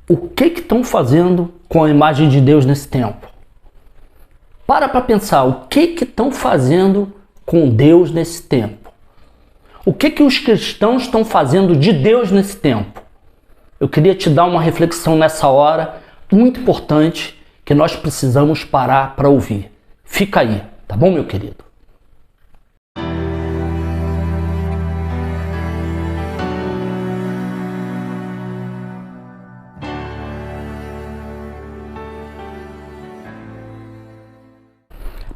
O que estão fazendo com a imagem de Deus nesse tempo? Para pensar, o que estão fazendo com Deus nesse tempo? O que os cristãos estão fazendo de Deus nesse tempo? Eu queria te dar uma reflexão nessa hora, muito importante, que nós precisamos parar para ouvir. Fica aí, tá bom, meu querido?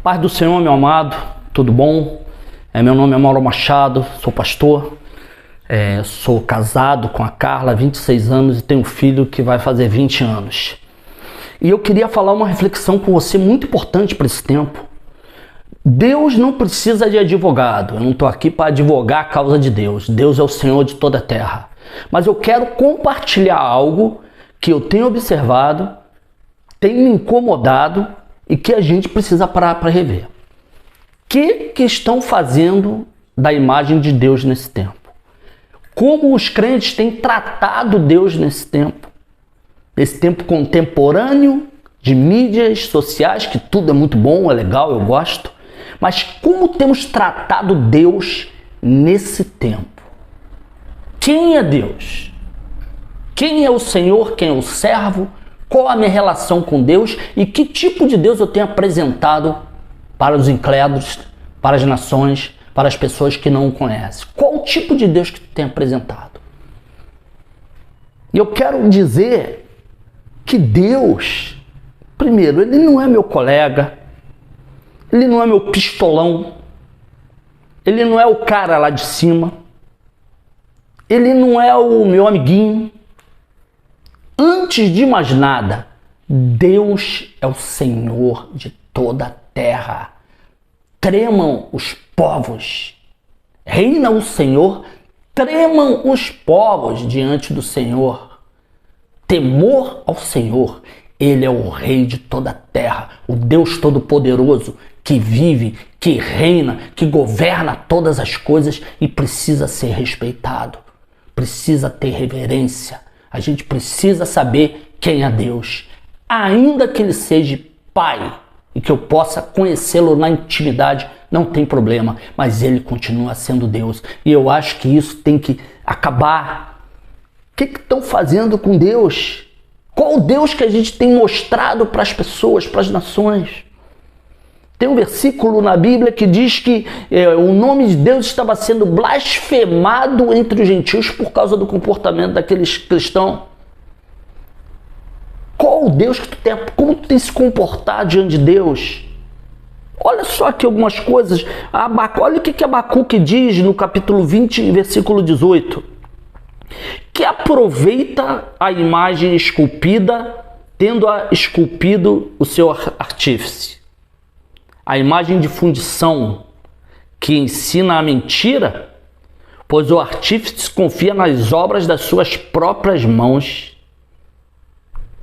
Paz do Senhor, meu amado, tudo bom? Meu nome é Mauro Machado, sou pastor, sou casado com a Carla há 26 anos e tenho um filho que vai fazer 20 anos. E eu queria falar uma reflexão com você muito importante para esse tempo. Deus não precisa de advogado, eu não estou aqui para advogar a causa de Deus. Deus é o Senhor de toda a terra. Mas eu quero compartilhar algo que eu tenho observado, tem me incomodado e que a gente precisa parar para rever. O que estão fazendo da imagem de Deus nesse tempo? Como os crentes têm tratado Deus nesse tempo? Nesse tempo contemporâneo de mídias sociais, que tudo é muito bom, é legal, eu gosto. Mas como temos tratado Deus nesse tempo? Quem é Deus? Quem é o Senhor? Quem é o servo? Qual a minha relação com Deus e que tipo de Deus eu tenho apresentado para os incrédulos, para as nações, para as pessoas que não o conhecem? Qual o tipo de Deus que tu tem apresentado? E eu quero dizer que Deus, primeiro, Ele não é meu colega, Ele não é meu pistolão, Ele não é o cara lá de cima, Ele não é o meu amiguinho. Antes de mais nada, Deus é o Senhor de toda a terra. Tremam os povos. Reina o Senhor, tremam os povos diante do Senhor. Temor ao Senhor. Ele é o Rei de toda a terra, o Deus Todo-Poderoso, que vive, que reina, que governa todas as coisas e precisa ser respeitado. Precisa ter reverência. A gente precisa saber quem é Deus, ainda que Ele seja Pai e que eu possa conhecê-lo na intimidade, não tem problema, mas Ele continua sendo Deus e eu acho que isso tem que acabar. O que estão fazendo com Deus? Qual o Deus que a gente tem mostrado para as pessoas, para as nações? Tem um versículo na Bíblia que diz que o nome de Deus estava sendo blasfemado entre os gentios por causa do comportamento daqueles cristãos. Qual o Deus que tu tem? Como tu tem se comportado diante de Deus? Olha só aqui algumas coisas. Olha o que Abacuque diz no capítulo 20, versículo 18. Que aproveita a imagem esculpida, tendo-a esculpido o seu artífice. A imagem de fundição que ensina a mentira, pois o artífice confia nas obras das suas próprias mãos,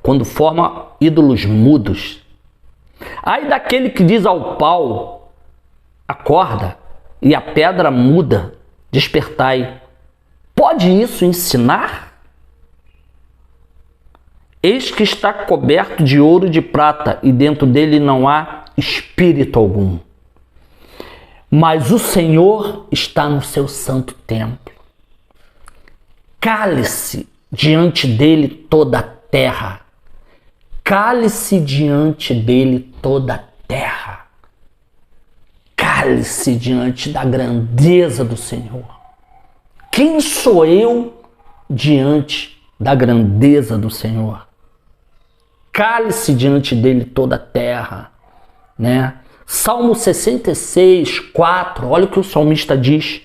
quando forma ídolos mudos. Ai daquele que diz ao pau, acorda, e a pedra muda, despertai. Pode isso ensinar? Eis que está coberto de ouro e de prata, e dentro dele não há espírito algum. Mas o Senhor está no seu santo templo. Cale-se diante dele toda a terra. Cale-se diante dele toda a terra. Cale-se diante da grandeza do Senhor. Quem sou eu diante da grandeza do Senhor? Cale-se diante dele toda a terra. Salmo 66, 4, olha o que o salmista diz: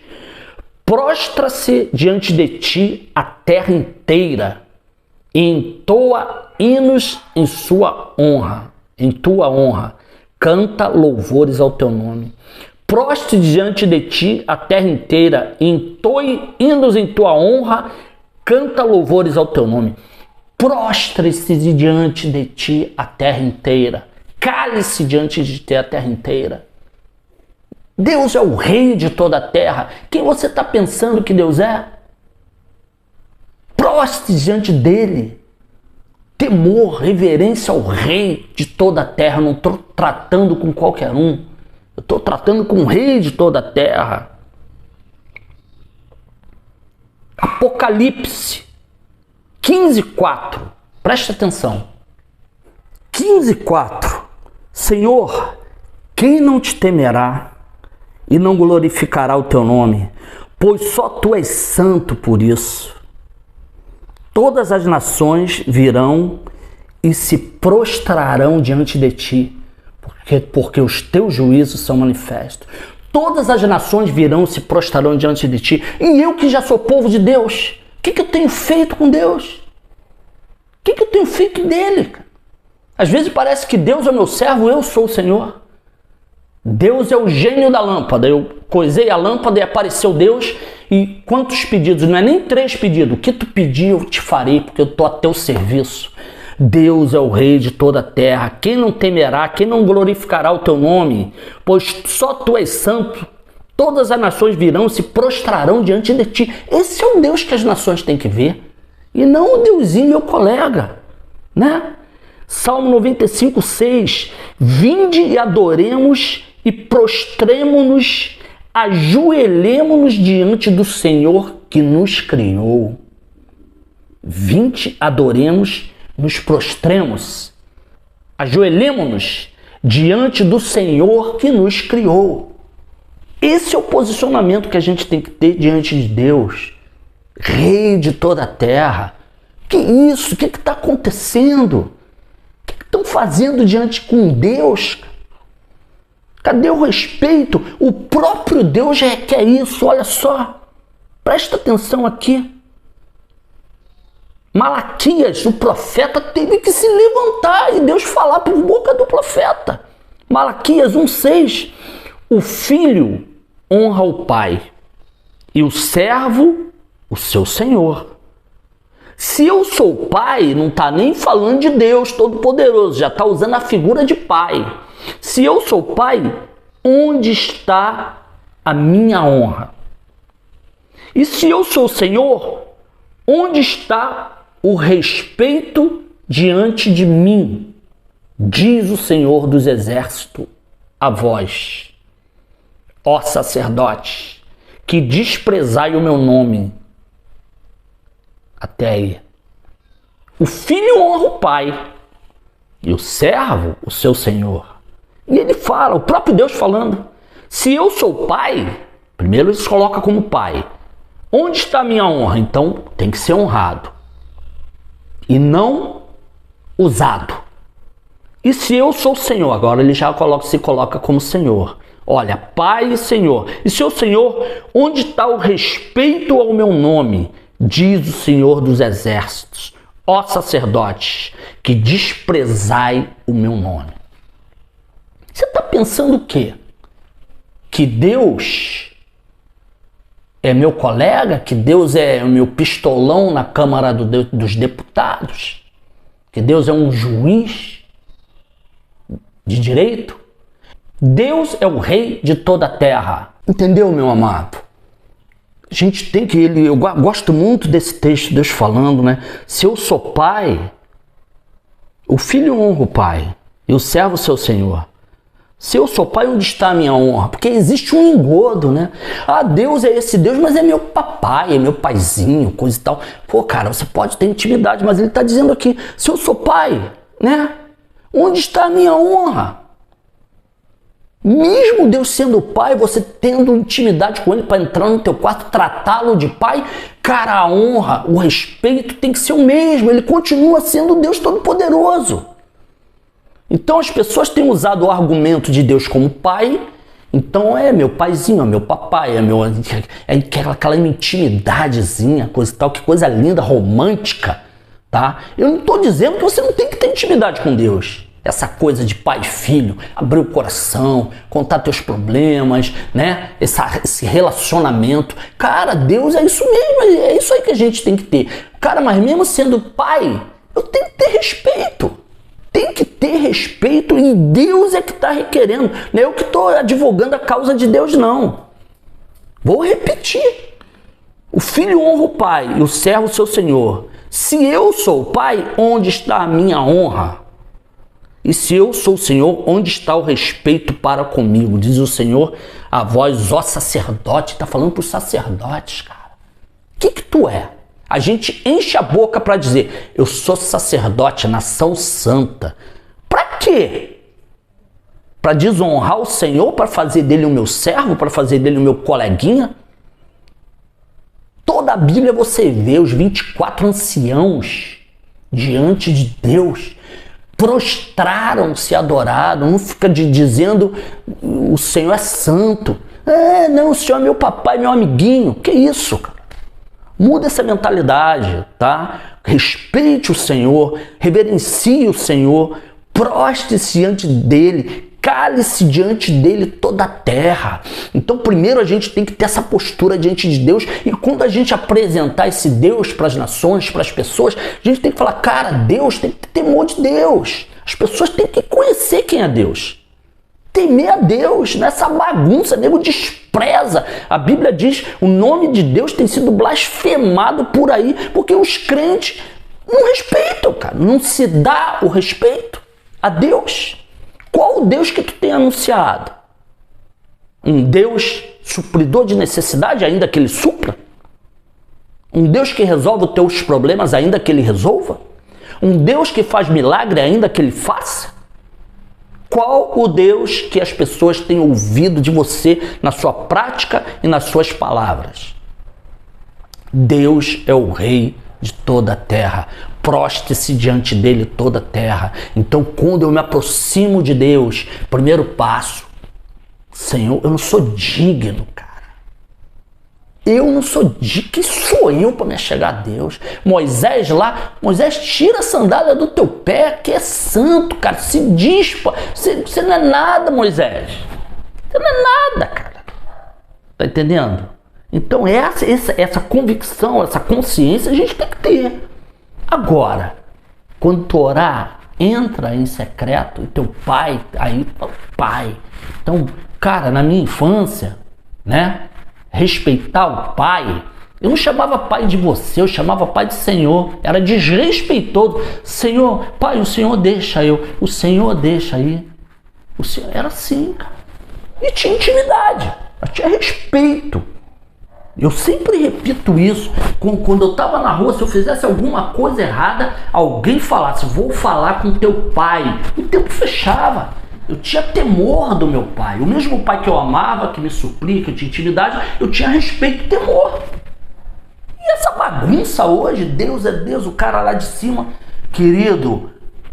prostra-se diante de ti a terra inteira e entoa hinos em sua honra, em tua honra, canta louvores ao teu nome. Prostre diante de ti a terra inteira e entoe hinos em tua honra, canta louvores ao teu nome. Prostre-se diante de ti a terra inteira. Cale-se diante de ti a terra inteira. Deus é o Rei de toda a terra. Quem você está pensando que Deus é? Prostre diante dele. temor, reverência ao rei de toda a terra. Eu não estou tratando com qualquer um. Eu estou tratando com o rei de toda a terra. Apocalipse 15:4. Presta atenção. 15:4. Senhor, quem não te temerá e não glorificará o teu nome? Pois só tu és santo por isso. Todas as nações virão e se prostrarão diante de ti, porque os teus juízos são manifestos. Todas as nações virão e se prostrarão diante de ti. E eu que já sou povo de Deus, o que eu tenho feito com Deus? O que eu tenho feito dele? Às vezes parece que Deus é meu servo, eu sou o Senhor. Deus é o gênio da lâmpada. Eu coisei a lâmpada e apareceu Deus. E quantos pedidos? Não é nem 3 pedidos. O que tu pedir eu te farei, porque eu estou a teu serviço. Deus é o rei de toda a terra. Quem não temerá, quem não glorificará o teu nome? Pois só tu és santo. Todas as nações virão e se prostrarão diante de ti. Esse é o Deus que as nações têm que ver. E não o Deusinho, meu colega. Né? Salmo 95:6. Vinde e adoremos e prostremo-nos, ajoelhemo-nos diante do Senhor que nos criou. Vinde, adoremos, nos prostremos, ajoelemo-nos diante do Senhor que nos criou. Esse é o posicionamento que a gente tem que ter diante de Deus, Rei de toda a terra. Que isso? O que está acontecendo? O que estão fazendo diante com Deus? Cadê o respeito? O próprio Deus já quer isso, olha só. Presta atenção aqui. Malaquias, o profeta, teve que se levantar e Deus falar por boca do profeta. Malaquias 1:6. O filho honra o pai e o servo o seu senhor. Se eu sou pai, não está nem falando de Deus Todo-Poderoso, já está usando a figura de pai. Se eu sou pai, onde está a minha honra? E se eu sou Senhor, onde está o respeito diante de mim? Diz o Senhor dos Exércitos a vós, ó sacerdotes, que desprezai o meu nome. Até aí. O filho honra o pai e o servo o seu senhor. E ele fala, o próprio Deus falando, se eu sou pai, primeiro ele se coloca como pai. Onde está a minha honra? Então tem que ser honrado e não usado. E se eu sou o Senhor, agora ele já se coloca como Senhor. Olha, Pai e Senhor. E se eu Senhor, onde está o respeito ao meu nome? Diz o Senhor dos Exércitos, ó sacerdotes, que desprezai o meu nome. Você está pensando o quê? Que Deus é meu colega? Que Deus é o meu pistolão na Câmara dos Deputados? Que Deus é um juiz de direito? Deus é o rei de toda a terra. Entendeu, meu amado? A gente tem que... eu gosto muito desse texto, Deus falando, né? Se eu sou pai, o filho honra o pai e o servo o seu senhor. Se eu sou pai, onde está a minha honra? Porque existe um engodo, né? Ah, Deus é esse Deus, mas é meu papai, é meu paizinho, coisa e tal. Pô, cara, você pode ter intimidade, mas ele está dizendo aqui, se eu sou pai, né? Onde está a minha honra? Mesmo Deus sendo pai, você tendo intimidade com ele para entrar no teu quarto, tratá-lo de pai, cara, a honra, o respeito tem que ser o mesmo. Ele continua sendo Deus Todo-Poderoso. Então as pessoas têm usado o argumento de Deus como pai. Então é meu paizinho, é meu papai, aquela intimidadezinha, coisa e tal, que coisa linda, romântica, tá? Eu não estou dizendo que você não tem que ter intimidade com Deus. Essa coisa de pai e filho, abrir o coração, contar teus problemas, né? Esse relacionamento. Cara, Deus é isso mesmo, é isso aí que a gente tem que ter. Cara, mas mesmo sendo pai, eu tenho que ter respeito. Tem que ter respeito e Deus é que está requerendo. Não é eu que estou advogando a causa de Deus, não. Vou repetir. O filho honra o pai e o servo o seu senhor. Se eu sou o Pai, onde está a minha honra? E se eu sou o Senhor, onde está o respeito para comigo? Diz o Senhor a vós, ó sacerdote. Está falando para os sacerdotes, cara. O que tu é? A gente enche a boca para dizer, eu sou sacerdote, nação santa. Para quê? Para desonrar o Senhor, para fazer dele o meu servo, para fazer dele o meu coleguinha? Toda a Bíblia você vê os 24 anciãos diante de Deus, prostraram-se, adoraram, não fica dizendo o Senhor é santo. Não, o Senhor é meu papai, meu amiguinho. Que isso, cara? Muda essa mentalidade, tá? Respeite o Senhor, reverencie o Senhor, prostre-se diante dele, cale-se diante dele toda a terra. Então primeiro a gente tem que ter essa postura diante de Deus, e quando a gente apresentar esse Deus para as nações, para as pessoas, a gente tem que falar, cara, Deus, tem que ter temor de Deus. As pessoas têm que conhecer quem é Deus. Temer a Deus, nessa bagunça, nego despreza. A Bíblia diz, o nome de Deus tem sido blasfemado por aí, porque os crentes não respeitam, cara. Não se dá o respeito a Deus. Qual o Deus que tu tem anunciado? Um Deus supridor de necessidade, ainda que ele supra? Um Deus que resolve os teus problemas, ainda que ele resolva? Um Deus que faz milagre, ainda que ele faça? Qual o Deus que as pessoas têm ouvido de você na sua prática e nas suas palavras? Deus é o Rei de toda a terra. Prostre-se diante dele toda a terra. Então, quando eu me aproximo de Deus, primeiro passo, Senhor, eu não sou digno, cara. Eu não sou digno. Quem sou eu para me chegar a Deus? Moisés, tira a sandália do teu pé, que é santo, cara. Se dispa. Você não é nada, Moisés. Você não é nada, cara. Tá entendendo? Então, essa convicção, essa consciência, a gente tem que ter. Agora, quando tu orar, entra em secreto e teu pai, aí, pai. Então, cara, na minha infância, né? Respeitar o pai, eu não chamava pai de você, eu chamava pai de Senhor. Era desrespeitoso. Senhor, pai, o Senhor deixa eu. O Senhor deixa aí. O Senhor era assim, cara. E tinha intimidade, tinha respeito. Eu sempre repito isso. Quando eu estava na rua, se eu fizesse alguma coisa errada, alguém falasse, vou falar com teu pai. O tempo fechava. Eu tinha temor do meu pai. O mesmo pai que eu amava, que me suplia, que eu tinha intimidade, eu tinha respeito e temor. E essa bagunça hoje, Deus é Deus, o cara lá de cima. Querido,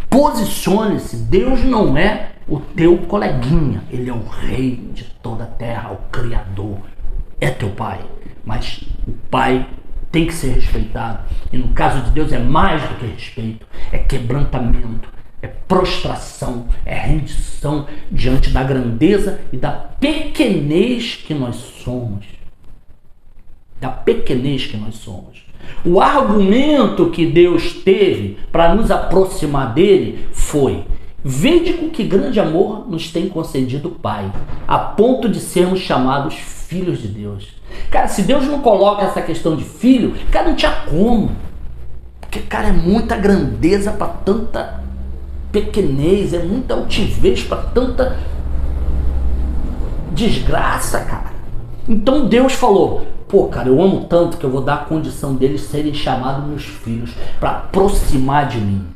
posicione-se. Deus não é o teu coleguinha. Ele é o Rei de toda a terra, o Criador. É teu pai. Mas o pai tem que ser respeitado. E no caso de Deus é mais do que respeito. É quebrantamento. É prostração, é rendição diante da grandeza e da pequenez que nós somos. Da pequenez que nós somos. O argumento que Deus teve para nos aproximar dele foi: vede com que grande amor nos tem concedido o Pai, a ponto de sermos chamados filhos de Deus. Cara, se Deus não coloca essa questão de filho, cara, não tinha como. Porque, cara, é muita grandeza para tanta pequenez, é muita altivez para tanta desgraça, cara. Então Deus falou, pô, cara, eu amo tanto que eu vou dar a condição deles serem chamados meus filhos para aproximar de mim,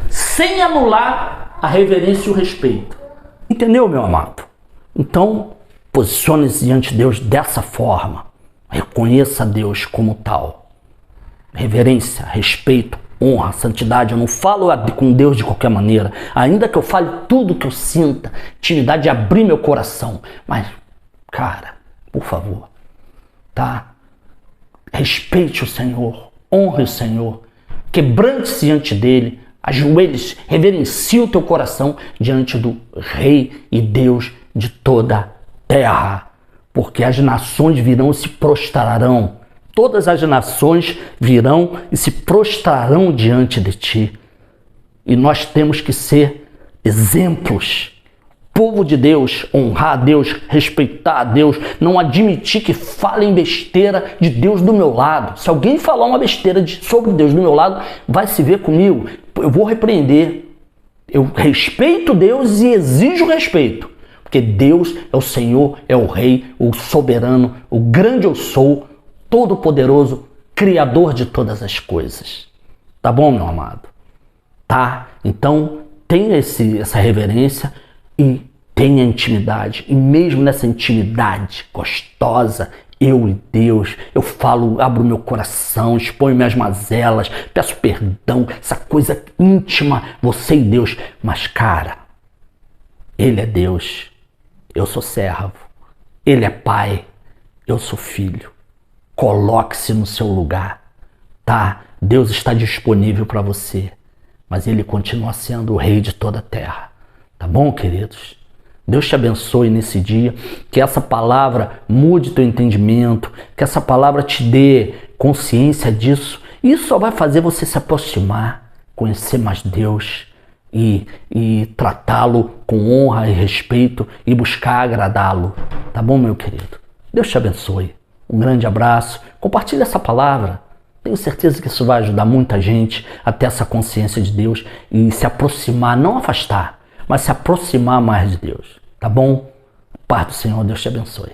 sem anular a reverência e o respeito. Entendeu, meu amado? Então, posicione-se diante de Deus dessa forma. Reconheça Deus como tal. Reverência, respeito, honra, santidade. Eu não falo com Deus de qualquer maneira. Ainda que eu fale tudo que eu sinta, intimidade de abrir meu coração. Mas, cara, por favor, tá? Respeite o Senhor, honre o Senhor, quebrante-se diante dele, ajoelhe-se, reverencie o teu coração diante do Rei e Deus de toda a terra. Porque as nações virão e se prostrarão. Todas as nações virão e se prostrarão diante de ti. E nós temos que ser exemplos povo de Deus, honrar a Deus, respeitar a Deus, não admitir que falem besteira de Deus do meu lado. Se alguém falar uma besteira sobre Deus do meu lado, vai se ver comigo. Eu vou repreender. Eu respeito Deus e exijo respeito. Porque Deus é o Senhor, é o Rei, o soberano, o grande eu sou, todo-poderoso, Criador de todas as coisas. Tá bom, meu amado? Tá? Então, tenha essa reverência e tenha intimidade. E mesmo nessa intimidade gostosa, eu e Deus, eu falo, abro meu coração, exponho minhas mazelas, peço perdão, essa coisa íntima, você e Deus. Mas, cara, Ele é Deus, eu sou servo. Ele é pai, eu sou filho. Coloque-se no seu lugar, tá? Deus está disponível para você, mas Ele continua sendo o Rei de toda a terra. Tá bom, queridos? Deus te abençoe nesse dia, que essa palavra mude teu entendimento, que essa palavra te dê consciência disso. Isso só vai fazer você se aproximar, conhecer mais Deus e tratá-lo com honra e respeito e buscar agradá-lo. Tá bom, meu querido? Deus te abençoe. Um grande abraço. Compartilhe essa palavra. Tenho certeza que isso vai ajudar muita gente a ter essa consciência de Deus e se aproximar, não afastar, mas se aproximar mais de Deus. Tá bom? Paz do Senhor, Deus te abençoe.